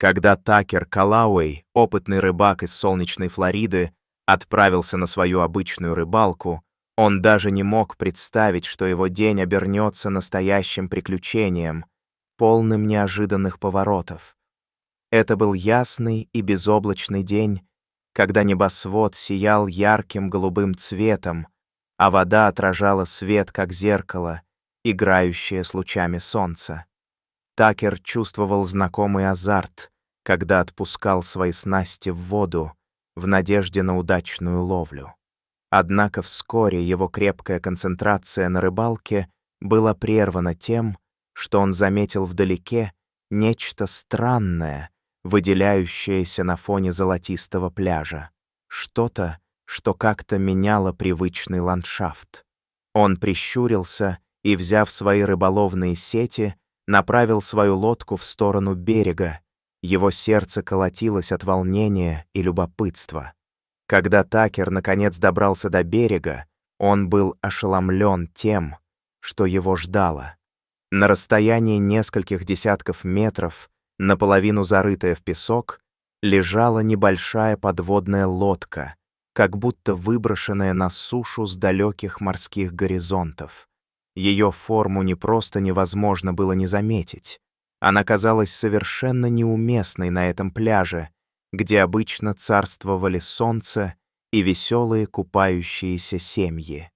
Когда Такер Каллауэй, опытный рыбак из солнечной Флориды, отправился на свою обычную рыбалку, он даже не мог представить, что его день обернется настоящим приключением, полным неожиданных поворотов. Это был ясный и безоблачный день, когда небосвод сиял ярким голубым цветом, а вода отражала свет, как зеркало, играющее с лучами солнца. Такер чувствовал знакомый азарт, когда отпускал свои снасти в воду в надежде на удачную ловлю. Однако вскоре его крепкая концентрация на рыбалке была прервана тем, что он заметил вдалеке нечто странное, выделяющееся на фоне золотистого пляжа. Что-то, что как-то меняло привычный ландшафт. Он прищурился и, взяв свои рыболовные сети, направил свою лодку в сторону берега. Его сердце колотилось от волнения и любопытства. Когда Такер наконец добрался до берега, он был ошеломлен тем, что его ждало. На расстоянии нескольких десятков метров, наполовину зарытая в песок, лежала небольшая подводная лодка, как будто выброшенная на сушу с далеких морских горизонтов. Ее форму не просто невозможно было не заметить. Она казалась совершенно неуместной на этом пляже, где обычно царствовали солнце и веселые купающиеся семьи.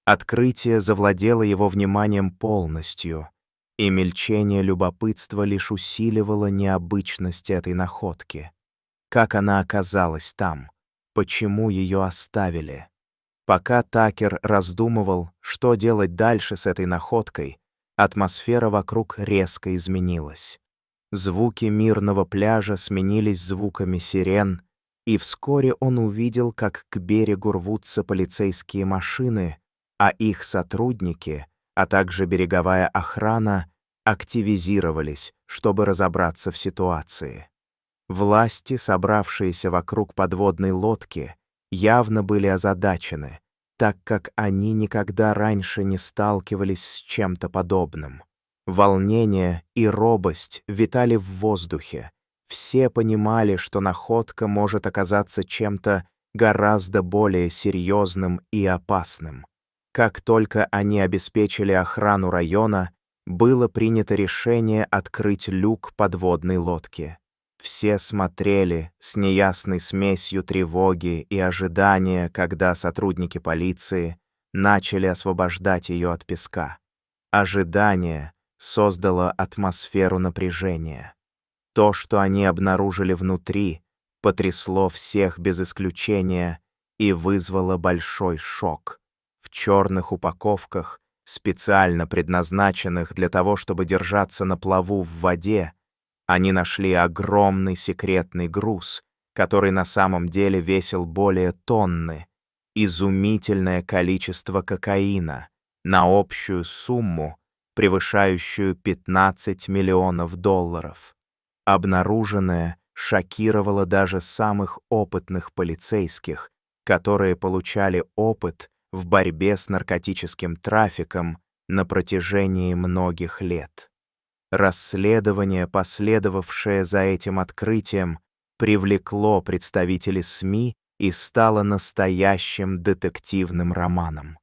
Открытие завладело его вниманием полностью, и мельчение любопытства лишь усиливало необычность этой находки. Как она оказалась там? Почему ее оставили? Пока Такер раздумывал, что делать дальше с этой находкой, атмосфера вокруг резко изменилась. Звуки мирного пляжа сменились звуками сирен, и вскоре он увидел, как к берегу рвутся полицейские машины, а их сотрудники, а также береговая охрана, активизировались, чтобы разобраться в ситуации. Власти, собравшиеся вокруг подводной лодки, явно были озадачены, так как они никогда раньше не сталкивались с чем-то подобным. Волнение и робость витали в воздухе. Все понимали, что находка может оказаться чем-то гораздо более серьезным и опасным. Как только они обеспечили охрану района, было принято решение открыть люк подводной лодки. Все смотрели с неясной смесью тревоги и ожидания, когда сотрудники полиции начали освобождать ее от песка. Ожидание создало атмосферу напряжения. То, что они обнаружили внутри, потрясло всех без исключения и вызвало большой шок. В черных упаковках, специально предназначенных для того, чтобы держаться на плаву в воде, они нашли огромный секретный груз, который на самом деле весил более тонны, изумительное количество кокаина на общую сумму, превышающую $15 миллионов. Обнаруженное шокировало даже самых опытных полицейских, которые получали опыт в борьбе с наркотическим трафиком на протяжении многих лет. Расследование, последовавшее за этим открытием, привлекло представителей СМИ и стало настоящим детективным романом.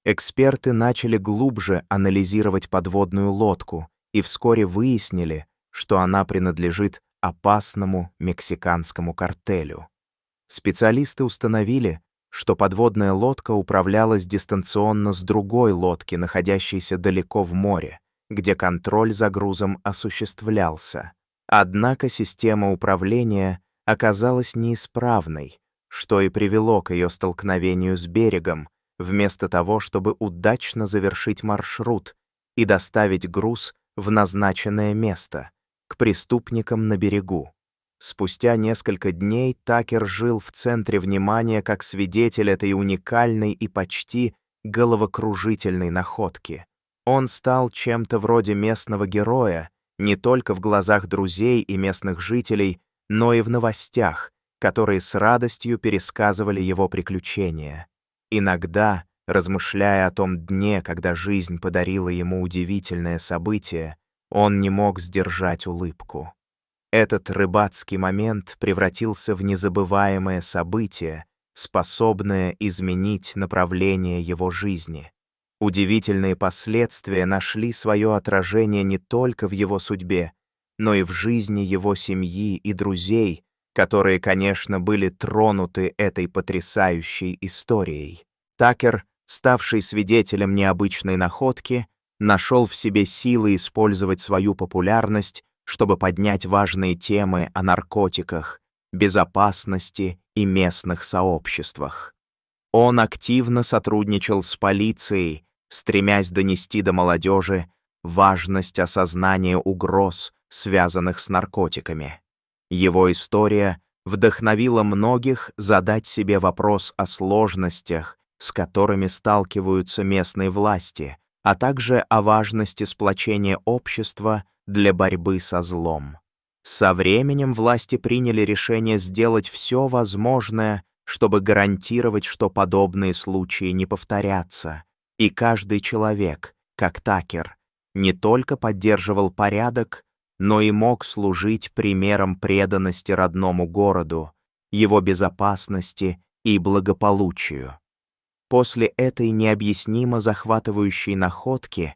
Эксперты начали глубже анализировать подводную лодку и вскоре выяснили, что она принадлежит опасному мексиканскому картелю. Специалисты установили, что подводная лодка управлялась дистанционно с другой лодки, находящейся далеко в море, где контроль за грузом осуществлялся. Однако система управления оказалась неисправной, что и привело к ее столкновению с берегом, вместо того, чтобы удачно завершить маршрут и доставить груз в назначенное место, к преступникам на берегу. Спустя несколько дней Такер жил в центре внимания как свидетель этой уникальной и почти головокружительной находки. Он стал чем-то вроде местного героя не только в глазах друзей и местных жителей, но и в новостях, которые с радостью пересказывали его приключения. Иногда, размышляя о том дне, когда жизнь подарила ему удивительное событие, он не мог сдержать улыбку. Этот рыбацкий момент превратился в незабываемое событие, способное изменить направление его жизни. Удивительные последствия нашли свое отражение не только в его судьбе, но и в жизни его семьи и друзей, которые, конечно, были тронуты этой потрясающей историей. Такер, ставший свидетелем необычной находки, нашел в себе силы использовать свою популярность, чтобы поднять важные темы о наркотиках, безопасности и местных сообществах. Он активно сотрудничал с полицией, стремясь донести до молодежи важность осознания угроз, связанных с наркотиками. Его история вдохновила многих задать себе вопрос о сложностях, с которыми сталкиваются местные власти, а также о важности сплочения общества для борьбы со злом. Со временем власти приняли решение сделать все возможное, чтобы гарантировать, что подобные случаи не повторятся, и каждый человек, как Такер, не только поддерживал порядок, но и мог служить примером преданности родному городу, его безопасности и благополучию. После этой необъяснимо захватывающей находки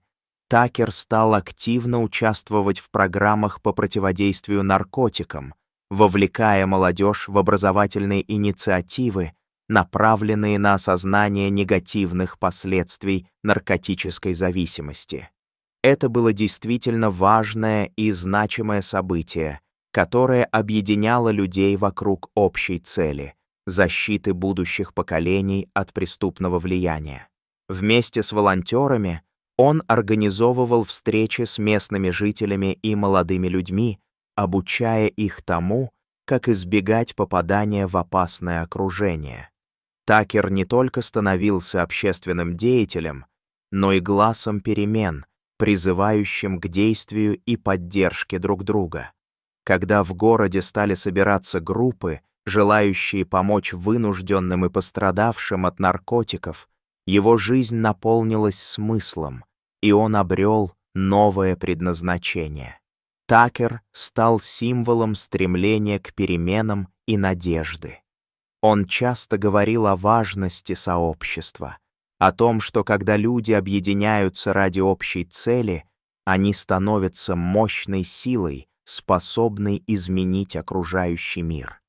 Такер стал активно участвовать в программах по противодействию наркотикам, вовлекая молодежь в образовательные инициативы, направленные на осознание негативных последствий наркотической зависимости. Это было действительно важное и значимое событие, которое объединяло людей вокруг общей цели — защиты будущих поколений от преступного влияния. Вместе с волонтерами он организовывал встречи с местными жителями и молодыми людьми, обучая их тому, как избегать попадания в опасное окружение. Такер не только становился общественным деятелем, но и гласом перемен, призывающим к действию и поддержке друг друга. Когда в городе стали собираться группы, желающие помочь вынужденным и пострадавшим от наркотиков, его жизнь наполнилась смыслом, и он обрел новое предназначение. Такер стал символом стремления к переменам и надежды. Он часто говорил о важности сообщества, о том, что когда люди объединяются ради общей цели, они становятся мощной силой, способной изменить окружающий мир.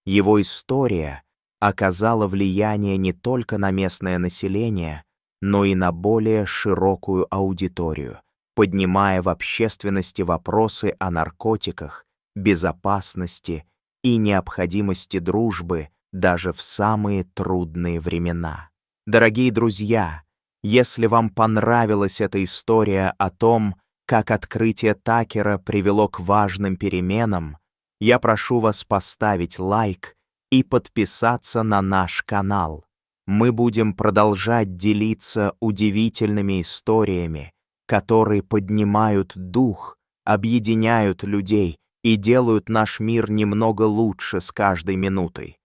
Его история оказала влияние не только на местное население, но и на более широкую аудиторию, поднимая в общественности вопросы о наркотиках, безопасности и необходимости дружбы даже в самые трудные времена. Дорогие друзья, если вам понравилась эта история о том, как открытие Такера привело к важным переменам, я прошу вас поставить лайк и подписаться на наш канал. Мы будем продолжать делиться удивительными историями, которые поднимают дух, объединяют людей и делают наш мир немного лучше с каждой минутой.